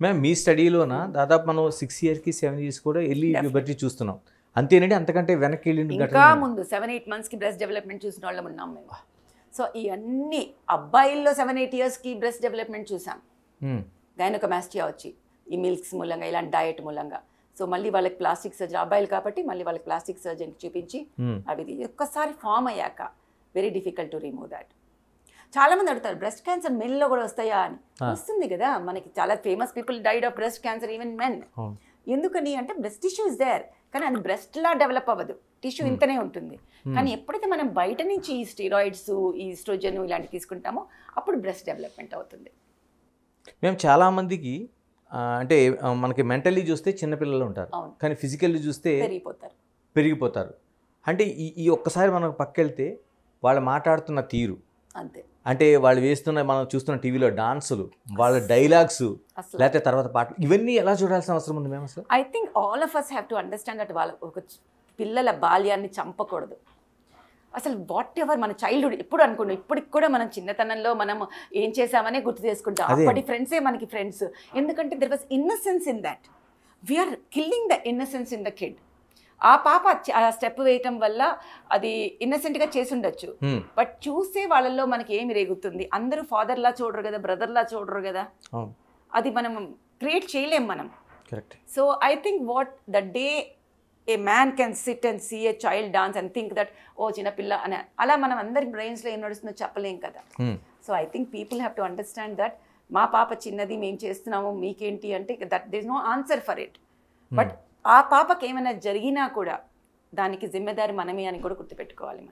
Ma'am మీ స్టడీలోన దాదాపు మనం 6 ఇయర్స్కి 7 ఇయర్స్ కూడా వెళ్ళి ప్యూబర్టీ చూస్తున్నాం అంతేనండి అంతకంటే వెనక్కి వెళ్ళింది ఇంకా ముందు 7-8 మంత్స్కి బ్రెస్ట్ డెవలప్మెంట్ చూసిన వాళ్ళం ఉన్నాం మేము. సో ఇవన్నీ అబ్బాయిల్లో 7-8 ఇయర్స్కి బ్రెస్ట్ డెవలప్మెంట్ చూసాం. గైనకోమాస్టియా వచ్చి ఈ మిల్క్స్ మూలంగా ఇలాంటి డయట్ మూలంగా. సో మళ్ళీ వాళ్ళకి ప్లాస్టిక్ సర్జరీ, అబ్బాయిలు కాబట్టి మళ్ళీ వాళ్ళకి ప్లాస్టిక్ సర్జరీ చూపించి అవి ఒక్కసారి ఫామ్ అయ్యాక very difficult to remove that. చాలామంది అడుగుతారు బ్రెస్ట్ క్యాన్సర్ మెల్లో కూడా వస్తాయా అని. వస్తుంది కదా, మనకి చాలా famous people died of breast cancer even men. ఎందుకని అంటే బ్రెస్ట్ టిష్యూ ఇస్ దేర్, కానీ అది బ్రెస్ట్లా డెవలప్ అవ్వదు, టిష్యూ ఇంతనే ఉంటుంది. కానీ ఎప్పుడైతే మనం బయట నుంచి ఈ స్టీరాయిడ్స్, ఈ ఈస్ట్రోజన్ ఇలాంటివి తీసుకుంటామో అప్పుడు బ్రెస్ట్ డెవలప్మెంట్ అవుతుంది. మేము చాలామందికి అంటే మనకి మెంటల్లీ చూస్తే చిన్నపిల్లలు ఉంటారు, కానీ ఫిజికల్లీ చూస్తే పెరిగిపోతారు. అంటే ఈ ఒక్కసారి మనం పక్కెళ్తే వాళ్ళు మాట్లాడుతున్న తీరు అంతే, అంటే వాళ్ళు వేస్తున్న మనం చూస్తున్న టీవీలో డాన్సులు, వాళ్ళ డైలాగ్స్, లేకపోతే తర్వాత పాటలు, ఇవన్నీ ఎలా చూడాల్సిన అవసరం ఉంది మేము అసలు? I think all of us have to understand that వాళ్ళ ఒక పిల్లల బాల్యాన్ని చంపకూడదు. అసలు వాట్ ఎవర్ మన చైల్డ్హుడ్ ఎప్పుడు అనుకున్నాం, ఇప్పటికి కూడా మనం చిన్నతనంలో మనం ఏం చేసామనే గుర్తు చేసుకుంటాం. అప్పటి ఫ్రెండ్సే మనకి ఫ్రెండ్స్, ఎందుకంటే there was innocence in that. We're killing the innocence in the kid. ఆ పాప ఆ స్టెప్ వేయటం వల్ల అది ఇన్నసెంట్గా చేసి ఉండొచ్చు, బట్ చూసే వాళ్ళల్లో మనకి ఏమి రేగుతుంది, అందరూ ఫాదర్లా చూడరు కదా, బ్రదర్లా చూడరు కదా, అది మనం క్రియేట్ చేయలేం మనం. So I think what the day a man can sit and see a child dance and think that ఓ చిన్నపిల్ల అని, అలా మనం అందరి బ్రెయిన్స్లో ఏం నడుస్తుందో చెప్పలేం కదా. So I think people have to understand that మా పాప చిన్నది, మేము చేస్తున్నాము, మీకేంటి అంటే that this no answer for it. But ఆ పాపకి ఏమైనా జరిగినా కూడా దానికి జిమ్మెదారి మనమే అని కూడా గుర్తుపెట్టుకోవాలి.